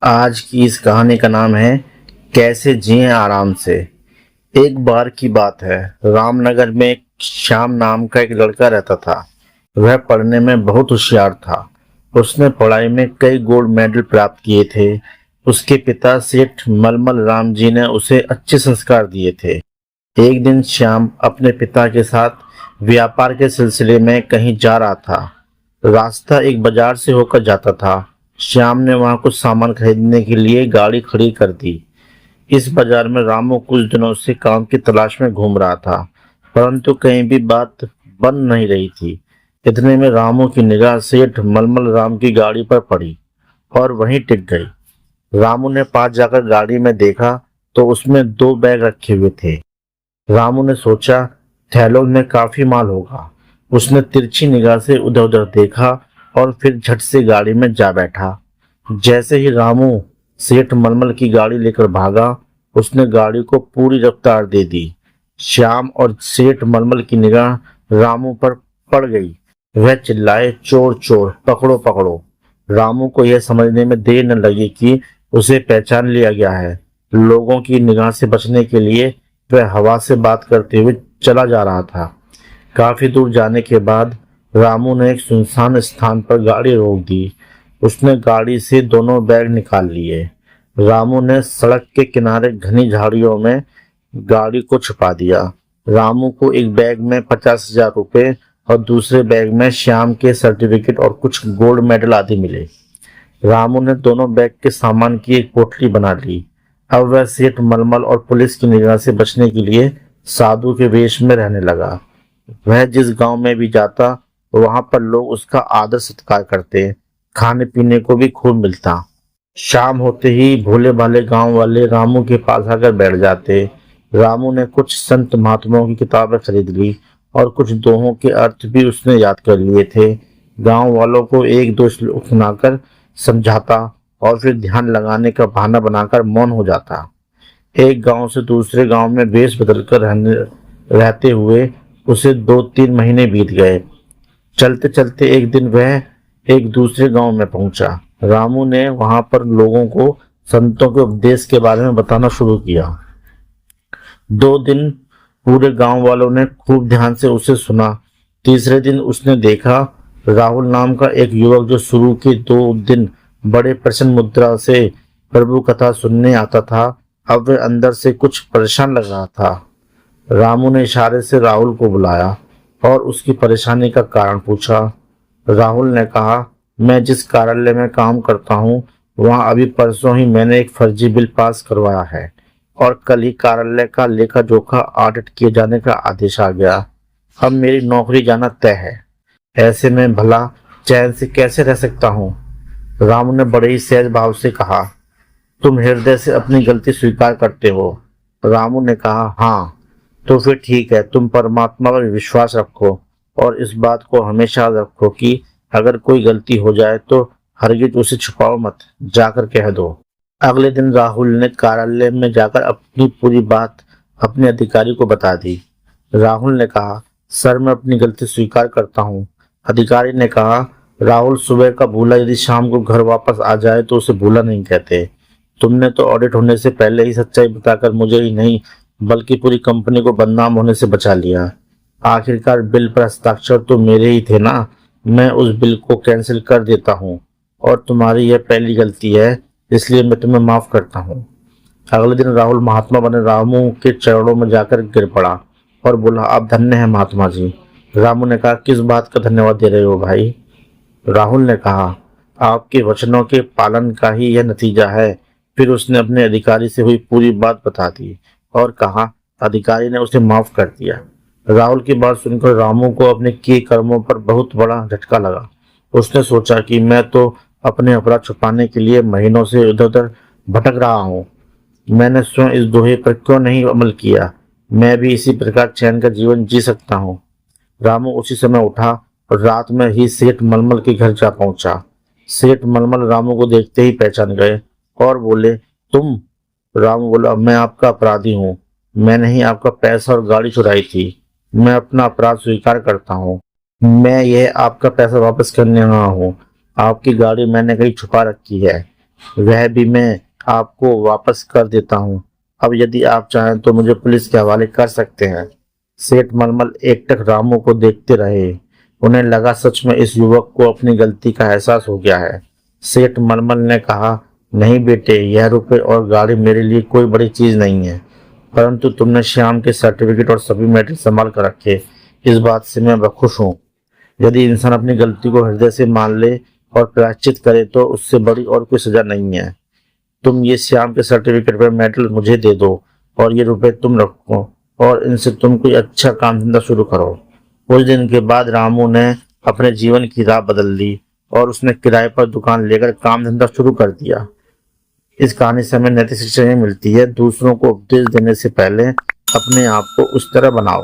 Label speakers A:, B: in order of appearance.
A: आज की इस कहानी का नाम है कैसे जिएं आराम से। एक बार की बात है, रामनगर में एक श्याम नाम का एक लड़का रहता था। वह पढ़ने में बहुत होशियार था। उसने पढ़ाई में कई गोल्ड मेडल प्राप्त किए थे। उसके पिता सेठ मलमल राम जी ने उसे अच्छे संस्कार दिए थे। एक दिन श्याम अपने पिता के साथ व्यापार के सिलसिले में कहीं जा रहा था। रास्ता एक बाजार से होकर जाता था। श्याम ने वहां कुछ सामान खरीदने के लिए गाड़ी खड़ी कर दी। इस बाजार में रामू कुछ दिनों से काम की तलाश में घूम रहा था, परंतु कहीं भी बात बन नहीं रही थी। इतने में रामू की निगाह सेठ मलमल राम की गाड़ी पर पड़ी और वहीं टिक गई। रामू ने पास जाकर गाड़ी में देखा तो उसमें दो बैग रखे हुए थे। रामू ने सोचा थैलों में काफी माल होगा। उसने तिरछी निगाह से उधर उधर देखा और फिर झट से गाड़ी में जा बैठा। जैसे ही रामू सेठ मलमल की गाड़ी लेकर भागा, उसने गाड़ी को पूरी रफ्तार दे दी। श्याम और सेठ मलमल की निगाह रामू पर पड़ गई। वह चिल्लाए, चोर चोर, पकड़ो पकड़ो। रामू को यह समझने में देर न लगी कि उसे पहचान लिया गया है। लोगों की निगाह से बचने के लिए वह हवा से बात करते हुए चला जा रहा था। काफी दूर जाने के बाद रामू ने एक सुनसान स्थान पर गाड़ी रोक दी। उसने गाड़ी से दोनों बैग निकाल लिए। रामू ने सड़क के किनारे घनी झाड़ियों में गाड़ी को छुपा दिया। रामू को एक बैग में 50,000 रुपए और दूसरे बैग में श्याम के सर्टिफिकेट और कुछ गोल्ड मेडल आदि मिले। रामू ने दोनों बैग के सामान की एक पोटली बना ली। अब वह सेठ मलमल और पुलिस की निगाह से बचने के लिए साधु के वेश में रहने लगा। वह जिस गांव में भी जाता वहां पर लोग उसका आदर सत्कार करते। खाने पीने को भी खूब मिलता। शाम होते ही भोले भाले गांव वाले रामू के पास आकर बैठ जाते। रामू ने कुछ संत महात्माओं की किताबें खरीद ली और कुछ दोहों के अर्थ भी उसने याद कर लिए थे। गांव वालों को एक दो श्लोक सुनाकर समझाता और फिर ध्यान लगाने का बहाना बनाकर मौन हो जाता। एक गांव से दूसरे गांव में वेश बदलकर रहते हुए उसे 2-3 महीने बीत गए। चलते चलते एक दिन वह एक दूसरे गांव में पहुंचा। रामू ने वहां पर लोगों को संतों के उपदेश के बारे में बताना शुरू किया। 2 दिन पूरे गांव वालों ने खूब ध्यान से उसे सुना। तीसरे दिन उसने देखा राहुल नाम का एक युवक जो शुरू के 2 दिन बड़े प्रसन्न मुद्रा से प्रभु कथा सुनने आता था, अब वह अंदर से कुछ परेशान लग रहा था। रामू ने इशारे से राहुल को बुलाया और उसकी परेशानी का कारण पूछा। राहुल ने कहा, मैं जिस कार्यालय में काम करता हूँ वहाँ अभी परसों ही मैंने एक फर्जी बिल पास करवाया है और कल ही कार्यालय का लेखा जोखा ऑडिट किए जाने का आदेश आ गया। अब मेरी नौकरी जाना तय है। ऐसे में भला चैन से कैसे रह सकता हूँ? रामू ने बड़े ही सहज भाव से कहा, तुम हृदय से अपनी गलती स्वीकार करते हो? रामू ने कहा, हाँ। तो फिर ठीक है, तुम परमात्मा पर विश्वास रखो और इस बात को हमेशा याद रखो कि अगर कोई गलती हो जाए तो हरगिज उसे छुपाओ मत, जाकर कह दो। अगले दिन राहुल ने कार्यालय में जाकर अपनी पूरी बात अपने अधिकारी को बता दी। राहुल ने कहा, सर मैं अपनी गलती स्वीकार करता हूँ। अधिकारी ने कहा, राहुल सुबह का भूला यदि शाम को घर वापस आ जाए तो उसे भूला नहीं कहते। तुमने तो ऑडिट होने से पहले ही सच्चाई बताकर मुझे ही नहीं बल्कि पूरी कंपनी को बदनाम होने से बचा लिया। आखिरकार बिल पर हस्ताक्षर तो मेरे ही थे ना। मैं उस बिल को कैंसिल कर देता हूँ और तुम्हारी यह पहली गलती है, इसलिए मैं तुम्हें माफ करता हूँ। अगले दिन राहुल महात्मा बने रामू के चरणों में जाकर गिर पड़ा और बोला, आप धन्य हैं महात्मा जी। रामू ने कहा, किस बात का धन्यवाद दे रहे हो भाई? राहुल ने कहा, आपके वचनों के पालन का ही यह नतीजा है। फिर उसने अपने अधिकारी से हुई पूरी बात बता दी और कहा अधिकारी ने उसे माफ कर दिया। राहुल की बात सुनकर रामू को अपने किए कर्मों पर बहुत बड़ा झटका लगा। उसने सोचा कि मैं तो अपने अपराध छुपाने के लिए महीनों से इधर उधर भटक रहा हूँ। मैंने स्वयं इस दोहे पर क्यों नहीं अमल किया? मैं भी इसी प्रकार चैन का जीवन जी सकता हूँ। रामू उसी समय उठा और रात में ही सेठ मलमल के घर जा पहुंचा। सेठ मलमल रामू को देखते ही पहचान गए और बोले, तुम? रामू बोला, मैं आपका अपराधी हूँ। मैंने ही आपका पैसा और गाड़ी चुराई थी। मैं अपना अपराध स्वीकार करता हूँ। मैं यह आपका पैसा वापस करने आया हूँ। आपकी गाड़ी मैंने कहीं छुपा रखी है। वह भी मैं आपको वापस कर देता हूँ। अब यदि आप चाहें तो मुझे पुलिस के हवाले कर सकते हैं। सेठ मलमल एकटक रामू को देखते रहे। उन्हें लगा सच में इस युवक को अपनी गलती का एहसास हो गया है। सेठ मलमल ने कहा, नहीं बेटे, यह रुपए और गाड़ी मेरे लिए कोई बड़ी चीज नहीं है, परंतु तुमने श्याम के सर्टिफिकेट और सभी मैटर संभाल कर रखे, इस बात से मैं बखुश हूँ। यदि इंसान अपनी गलती को हृदय से मान ले और प्रायश्चित करे तो उससे बड़ी और कोई सजा नहीं है। तुम ये श्याम के सर्टिफिकेट पर मेडल मुझे दे दो और ये रुपए तुम रखो और इनसे तुम कोई अच्छा काम धंधा शुरू करो। कुछ दिन के बाद रामू ने अपने जीवन की राह बदल ली और उसने किराए पर दुकान लेकर काम धंधा शुरू कर दिया। इस कहानी से हमें नैतिक शिक्षा ये मिलती है, दूसरों को उपदेश देने से पहले अपने आप को उस तरह बनाओ।